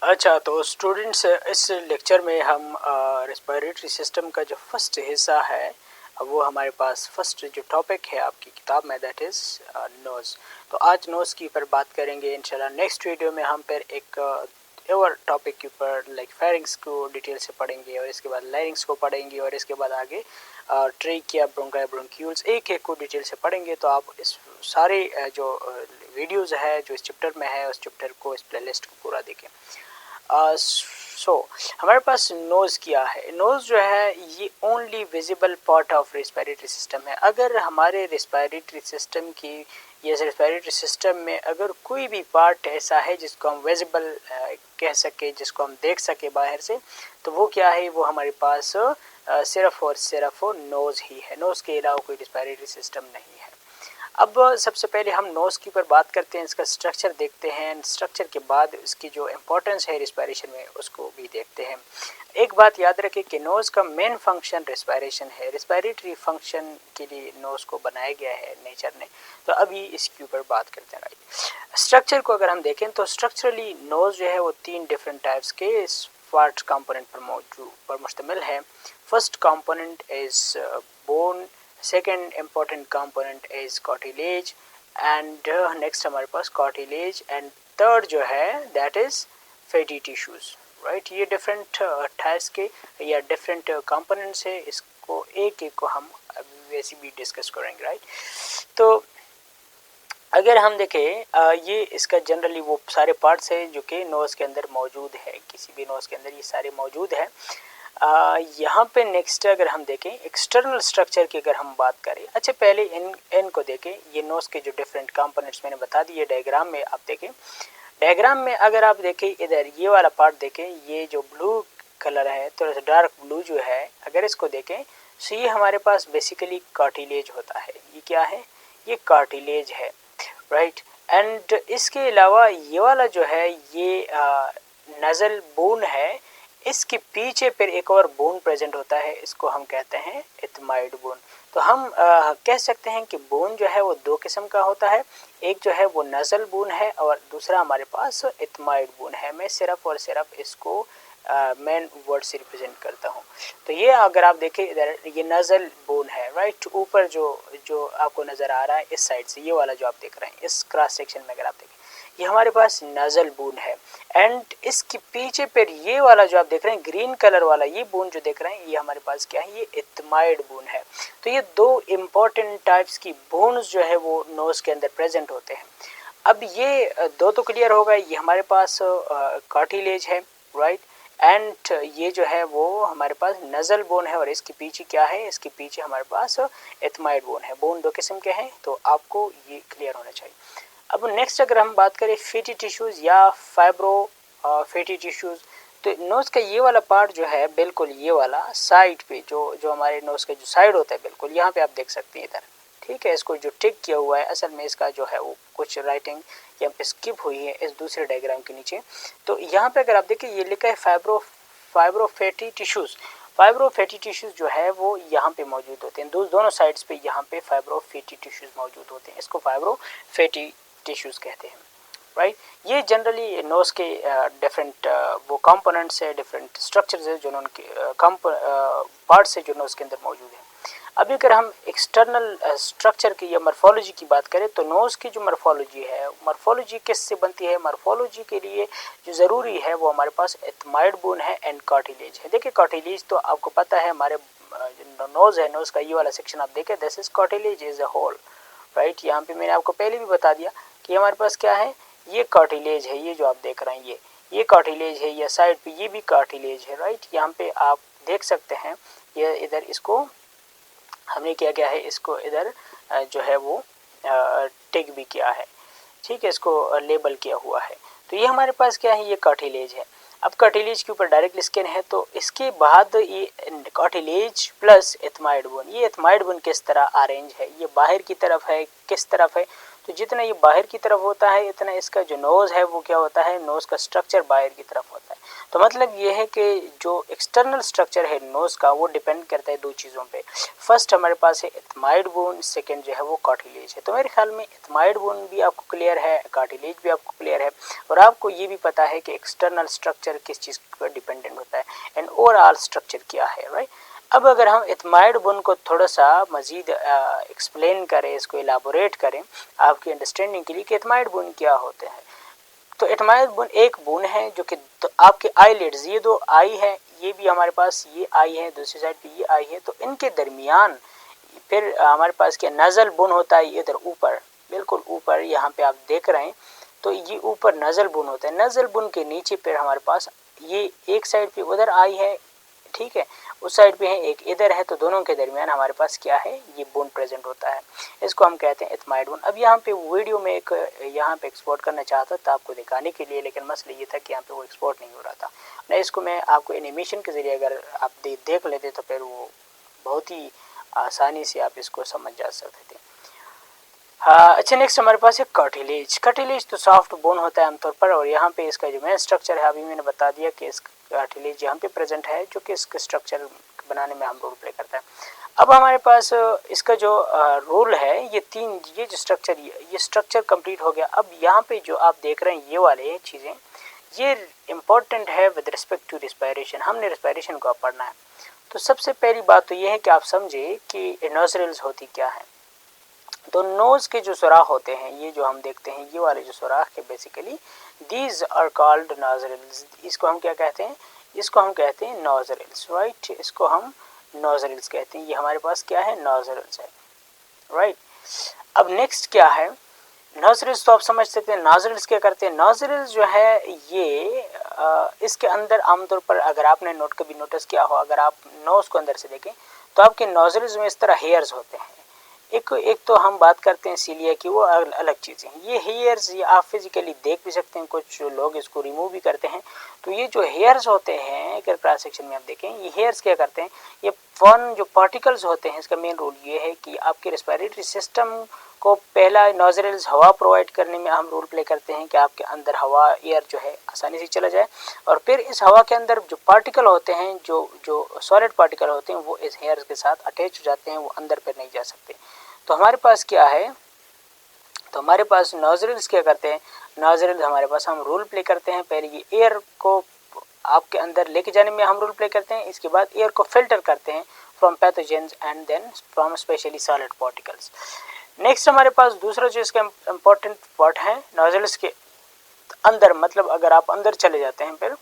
अच्छा, तो स्टूडेंट्स इस लेक्चर में हम रेस्पिरेटरी सिस्टम का जो फर्स्ट हिस्सा है वो हमारे पास फर्स्ट जो टॉपिक है आपकी किताब में दैट इज़ नोज़। तो आज नोज़ के ऊपर बात करेंगे इंशाल्लाह। नेक्स्ट वीडियो में हम फिर एक और टॉपिक के ऊपर लाइक फेरिंग्स को डिटेल से पढ़ेंगे और इसके बाद लैरिंग्स को पढ़ेंगे और इसके बाद आगे ट्रेकिया, ब्रोंकाई, ब्रोंक्यूल्स एक एक को डिटेल से पढ़ेंगे। तो आप इस सारे जो वीडियोज़ है जो इस चैप्टर में है उस चैप्टर को, इस प्लेलिस्ट को पूरा देखें। हमारे पास नोज़ क्या है। नोज़ जो है ये only visible part of respiratory system है। अगर हमारे रेस्पिरेटरी सिस्टम की ये रेस्पिरेटरी सिस्टम में अगर कोई भी पार्ट ऐसा है जिसको हम विजिबल कह सके, जिसको हम देख सके बाहर से, तो वो क्या है, वो हमारे पास सिर्फ और सिर्फ नोज़ ही है। नोज़ के अलावा कोई रेस्पिरेटरी सिस्टम नहीं है। अब सबसे पहले हम नोज़ के ऊपर बात करते हैं, इसका स्ट्रक्चर देखते हैं। स्ट्रक्चर के बाद इसकी जो इम्पोर्टेंस है रिस्पायरेशन में उसको भी देखते हैं। एक बात याद रखें कि नोज़ का मेन फंक्शन रिस्पायरेशन है। रिस्पायरेटरी फंक्शन के लिए नोज़ को बनाया गया है नेचर ने। तो अभी इसके ऊपर बात करते हैं। राइट, स्ट्रक्चर को अगर हम देखें तो स्ट्रक्चरली नोज़ जो है वो 3 डिफरेंट टाइप्स के पार्ट कंपोनेंट पर मुश्तमिल है। First component is bone, second important component is cartilage and next हमारे पास कार्टिलेज एंड थर्ड जो है that is fatty tissues. Right, ये डिफरेंट टाइप्स के या डिफरेंट कंपोनेंट्स है। इसको एक एक को हम वैसे भी डिस्कस करेंगे। राइट, तो अगर हम देखें ये इसका जनरली वो सारे पार्ट्स है जो कि नोज़ के अंदर मौजूद है। किसी भी नोज़ के अंदर ये सारे मौजूद है। यहाँ पे नेक्स्ट अगर हम देखें एक्सटर्नल स्ट्रक्चर की अगर हम बात करें, अच्छा पहले इन को देखें। ये नोज़ के जो डिफरेंट कंपोनेंट्स मैंने बता दिए डायग्राम में। आप देखें डायग्राम में अगर आप देखें इधर ये वाला पार्ट देखें, ये जो ब्लू कलर है थोड़ा सा डार्क ब्लू जो है, अगर इसको देखें तो ये हमारे पास बेसिकली कार्टिलेज होता है। ये क्या है, ये कार्टिलेज है। राइट, एंड इसके अलावा ये वाला जो है ये नज़ल बोन है। इसके पीछे फिर एक और बोन प्रेजेंट होता है, इसको हम कहते हैं एथमाइड बोन। तो हम कह सकते हैं कि बोन जो है वो 2 किस्म का होता है। एक जो है वो नज़ल बोन है और दूसरा हमारे पास एथमाइड बोन है। मैं सिर्फ और सिर्फ इसको मेन वर्ड से रिप्रेजेंट करता हूँ। तो ये अगर आप देखें इधर ये नज़ल बोन है। राइट, ऊपर जो आपको नज़र आ रहा है इस साइड से, ये वाला जो आप देख रहे हैं इस क्रॉस सेक्शन में अगर आप देखें, ये हमारे पास नज़ल बोन है। एंड इसके पीछे पर ये वाला जो आप देख रहे हैं ग्रीन कलर वाला ये बोन जो देख रहे हैं, ये हमारे पास क्या है, ये एथमाइड बोन है। तो ये 2 इम्पॉर्टेंट टाइप्स की बोन्स जो है वो नोज़ के अंदर प्रेजेंट होते हैं। अब ये 2 तो क्लियर हो गए, ये हमारे पास कार्टिलेज है। राइट, एंड ये जो है वो हमारे पास नज़ल बोन है और इसके पीछे क्या है, इसके पीछे हमारे पास एथमाइड बोन है। बोन 2 किस्म के हैं, तो आपको ये क्लियर होना चाहिए। अब नेक्स्ट अगर हम बात करें फैटी टिश्यूज़ या फाइब्रो फैटी टिश्यूज़, तो नोज़ का ये वाला पार्ट जो है बिल्कुल ये वाला साइड पे जो हमारे नोज़ का जो साइड होता है बिल्कुल यहाँ पे आप देख सकते हैं इधर। ठीक है, इसको जो टिक किया हुआ है असल में इसका जो है वो कुछ राइटिंग यहाँ पे स्किप हुई है इस दूसरे डायग्राम के नीचे। तो यहाँ पे अगर आप देखें ये लिखा है फाइब्रोफैटी टिश्यूज़। फाइब्रोफैटी टिश्यूज़ जो है वो यहाँ पे मौजूद होते हैं, दोनों साइड्स पे यहाँ पे फाइब्रोफैटी टिश्यूज़ मौजूद होते हैं। इसको फाइब्रोफैटी टिश्यूज़ कहते हैं। राइट, ये जनरली नोज़ के डिफरेंट वो कंपोनेंट्स है, डिफरेंट स्ट्रक्चर्स है जो उनके पार्ट्स है जो नोज़ के अंदर मौजूद है। अभी अगर हम एक्सटर्नल स्ट्रक्चर की या मॉर्फोलॉजी की बात करें तो नोज़ की जो मॉर्फोलॉजी है, मॉर्फोलॉजी किससे बनती है, मॉर्फोलॉजी के लिए जो ज़रूरी है वो हमारे पास एथमाइड बोन है एंड कार्टिलेज है। देखिए कार्टिलेज तो आपको पता है हमारे नोज़ है, नोज़ का ये वाला सेक्शन आप देखें this is cartilage is a hole. Right, यहाँ पे मैंने आपको पहले भी बता दिया कि हमारे पास क्या है, ये कार्टिलेज है। ये जो आप देख रहे हैं ये कार्टिलेज है, या साइड पे ये भी कार्टिलेज है। राइट, यहाँ पे आप देख सकते हैं ये इधर इसको हमने क्या किया है, इसको इधर जो है वो टिक भी किया है। ठीक है, इसको लेबल किया हुआ है। तो ये हमारे पास क्या है, ये कार्टिलेज है। अब कार्टिलेज के ऊपर डायरेक्ट स्किन है, तो इसके बाद ये कार्टिलेज प्लस एथमाइड बोन, ये एथमाइड बोन किस तरह अरेंज है, ये बाहर की तरफ है किस तरफ है। तो जितना ये बाहर की तरफ होता है इतना इसका जो नोज़ है वो क्या होता है, नोज़ का स्ट्रक्चर बाहर की तरफ होता है। तो मतलब ये है कि जो एक्सटर्नल स्ट्रक्चर है नोज़ का वो डिपेंड करता है दो चीज़ों पे। फर्स्ट हमारे पास है एथमाइड बोन, सेकंड जो है वो कार्टिलेज है। तो मेरे ख्याल में एथमाइड बोन भी आपको क्लियर है, कार्टिलेज भी आपको क्लियर है, और आपको ये भी पता है कि एक्सटर्नल स्ट्रक्चर किस चीज़ पर डिपेंडेंट होता है एंड ओवरऑल स्ट्रक्चर क्या है, राइट। अब अगर हम एथमाइड बोन को थोड़ा सा मज़ीद एक्सप्लेन करें, इसको इलाबोरेट करें आपकी अंडरस्टैंडिंग के लिए कि एथमाइड बोन क्या होते हैं, तो एटमाइड बोन एक बोन है जो कि तो आपके आईलिड्स, ये दो आई है, ये भी हमारे पास ये आई है, दूसरी साइड पे ये आई है, तो इनके दरमियान फिर हमारे पास क्या नज़ल बोन होता है, इधर ऊपर बिल्कुल ऊपर यहाँ पे आप देख रहे हैं, तो ये ऊपर नज़ल बोन होता है। नज़ल बोन के नीचे फिर हमारे पास ये एक साइड पे उधर आई है, ठीक है, उस साइड पे है, एक इधर है, तो दोनों के दरमियान हमारे पास क्या है, ये बोन प्रेजेंट होता है, इसको हम कहते हैं एथमाइड बोन। अब यहाँ पे वीडियो में एक यहाँ पे एक्सपोर्ट करना चाहता था आपको दिखाने के लिए, लेकिन मसला ये था कि यहाँ पे वो एक्सपोर्ट नहीं हो रहा था। नहीं, इसको मैं आपको एनिमेशन के ज़रिए अगर आप देख लेते तो फिर वो बहुत ही आसानी से आप इसको समझ जा सकते थे। हाँ, अच्छा, नेक्स्ट हमारे पास है कार्टिलेज। कार्टिलेज तो सॉफ्ट बोन होता है आमतौर पर, और यहाँ पे इसका जो मेन स्ट्रक्चर है अभी मैंने बता दिया कि इस कार्टिलेज यहाँ पे प्रेजेंट है, जो कि इसके स्ट्रक्चर बनाने में हम रोल प्ले करता है। अब हमारे पास इसका जो रोल है, ये तीन, ये जो स्ट्रक्चर, ये स्ट्रक्चर कंप्लीट हो गया। अब यहाँ पे जो आप देख रहे हैं ये वाले चीज़ें, ये इम्पोर्टेंट है विद रिस्पेक्ट टू रिस्पायरेशन, हमने रिस्पायरेशन को पढ़ना है। तो सबसे पहली बात तो ये है कि आप समझे कि नोस्ट्रिल्स होती क्या है। तो नोज़ के जो सुराख होते हैं, ये जो हम देखते हैं, ये वाले जो सुराख के basically these are called nostrils. इसको हम क्या कहते हैं, इसको हम कहते हैं नोस्ट्रिल्स, राइट, इसको हम नोस्ट्रिल्स कहते हैं। ये हमारे पास क्या है, नोस्ट्रिल्स है, राइट। अब नेक्स्ट क्या है, नोस्ट्रिल्स तो आप समझ सकते हैं। नोस्ट्रिल्स क्या करते हैं, नोस्ट्रिल्स जो है ये इसके अंदर आमतौर पर अगर आपने कभी नोटिस किया हो, अगर आप नोज़ को अंदर से देखें तो आपके नोस्ट्रिल्स में इस तरह हेयर्स होते हैं। एक तो हम बात करते हैं सीलिया की, वो अलग चीज़ें, ये हेयर्स ये आप फिजिकली देख भी सकते हैं, कुछ लोग इसको रिमूव भी करते हैं। तो ये जो हेयर्स होते हैं, अगर क्रॉस सेक्शन में आप देखें, ये हेयर्स क्या करते हैं, ये फॉर्न जो पार्टिकल्स होते हैं, इसका मेन रोल ये है कि आपके रेस्पिरेटरी सिस्टम को पहला नोस्ट्रिल्स हवा प्रोवाइड करने में अहम रोल प्ले करते हैं कि आपके अंदर हवा, एयर जो है आसानी से चला जाए, और फिर इस हवा के अंदर जो पार्टिकल होते हैं, जो सॉलिड पार्टिकल होते हैं, वो इस हेयर्स के साथ अटैच हो जाते हैं, वो अंदर पर नहीं जा सकते। तो हमारे पास क्या है, तो हमारे पास नोस्ट्रिल्स क्या करते हैं, नोस्ट्रिल्स हमारे पास हम रोल प्ले करते हैं, पहले ये एयर को आपके अंदर लेके जाने में हम रोल प्ले करते हैं, इसके बाद एयर को फिल्टर करते हैं from pathogens and then from specially solid particles. Next हमारे पास दूसरा जो इसका इम्पोर्टेंट पार्ट है नोस्ट्रिल्स के अंदर, मतलब अगर आप अंदर चले जाते हैं, फिर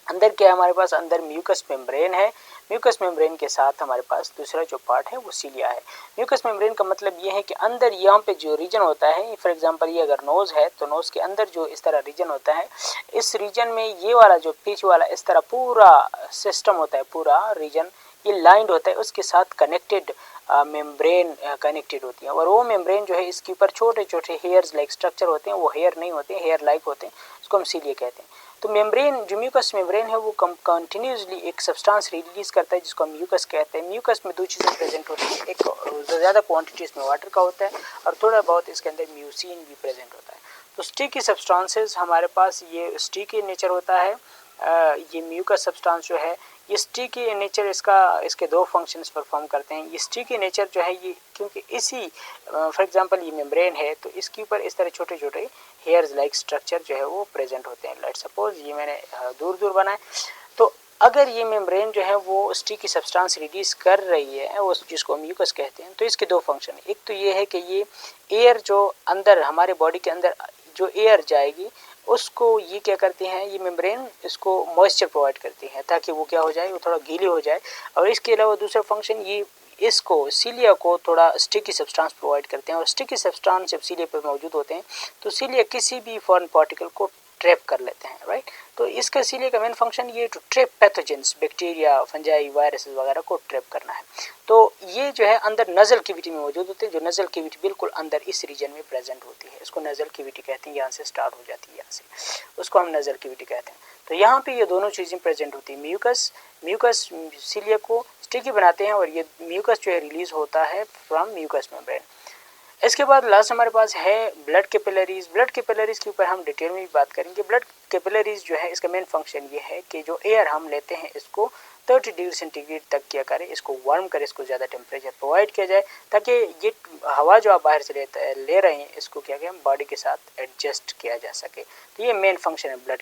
अंदर क्या है हमारे पास, अंदर म्यूकस मेम्ब्रेन है। म्यूकस मेम्ब्रेन के साथ हमारे पास दूसरा जो पार्ट है वो सीलिया है। म्यूकस मेम्ब्रेन का मतलब ये है कि अंदर यहाँ पे जो रीजन होता है, फॉर एग्जांपल ये अगर नोज़ है तो नोज़ के अंदर जो इस तरह रीजन होता है, इस रीजन में ये वाला जो पीछे वाला इस तरह पूरा सिस्टम होता है, पूरा रीजन ये लाइंड होता है, उसके साथ कनेक्टेड मेम्ब्रेन कनेक्टेड होती है, और वो मेम्ब्रेन जो है इसके ऊपर छोटे छोटे हेयर्स लाइक स्ट्रक्चर होते हैं, वो हेयर नहीं होते हैं, हेयर लाइक होते हैं, उसको हम सीलिया कहते हैं। तो मेम्ब्रेन, जो म्यूकस मेम्ब्रेन है, वो कंटिन्यूसली एक सब्सटेंस रिलीज करता है जिसको हम म्यूकस कहते हैं। म्यूकस में दो चीज़ें प्रेजेंट होती हैं, एक ज़्यादा क्वांटिटी इसमें वाटर का होता है, और थोड़ा बहुत इसके अंदर म्यूसिन भी प्रेजेंट होता है। तो स्टिकी सब्सटेंसेस हमारे पास ये स्टिकी नेचर होता है। ये म्यूकस सब्सटेंस जो है ये स्टिकी नेचर, इसके दो फंक्शंस परफॉर्म करते हैं। ये स्टिकी नेचर जो है ये क्योंकि इसी फॉर एग्जांपल ये मेम्ब्रेन है, तो इसके ऊपर इस तरह छोटे छोटे हेयर्स लाइक स्ट्रक्चर जो है वो प्रेजेंट होते हैं। लेट्स सपोज ये मैंने दूर दूर बनाए, तो अगर ये मेम्ब्रेन जो है वो स्टिकी सब्सटेंस रिलीज कर रही है, वो जिसको म्यूकस कहते हैं, तो इसके दो फंक्शन है। एक तो ये है कि ये एयर जो अंदर हमारे बॉडी के अंदर जो एयर जाएगी उसको ये क्या करती हैं, ये मेम्ब्रेन इसको मॉइस्चर प्रोवाइड करती हैं ताकि वो क्या हो जाए, वो थोड़ा गीली हो जाए। और इसके अलावा दूसरा फंक्शन ये इसको सीलिया को थोड़ा स्टिकी सब्सटेंस प्रोवाइड करते हैं, और स्टिकी सब्सटेंस जब सीलिया पर मौजूद होते हैं तो सीलिया किसी भी फॉरेन पार्टिकल को ट्रैप कर लेते हैं, राइट। तो इसका सीलिया का मेन फंक्शन ये to trap pathogens, bacteria, fungi, viruses वगैरह को ट्रैप करना है। तो ये जो है अंदर नज़ल कैविटी में मौजूद होते हैं, जो नज़ल कैविटी बिल्कुल अंदर इस रीजन में प्रेजेंट होती है, इसको नज़ल कैविटी कहते हैं, यहाँ से स्टार्ट हो जाती है, यहाँ से उसको हम नज़ल कैविटी कहते हैं। तो यहाँ पे ये दोनों चीज़ें प्रेजेंट होती है। म्यूकस सीलिया को स्टिकी बनाते हैं, और ये म्यूकस जो है रिलीज होता है फ्रॉम म्यूकस मेम्ब्रेन। इसके बाद लास्ट हमारे पास है ब्लड कैपिलरीज। ब्लड कैपिलरीज के ऊपर हम डिटेल में भी बात करेंगे। ब्लड कैपिलरीज जो है इसका मेन फंक्शन ये है कि जो एयर हम लेते हैं इसको 30 डिग्री सेंटीग्रेड तक किया करें, इसको वार्म करें, इसको ज़्यादा टेम्परेचर प्रोवाइड किया जाए ताकि ये हवा जो आप बाहर से ले रहे हैं इसको क्या करें बॉडी के साथ एडजस्ट किया जा सके। तो ये मेन फंक्शन है ब्लड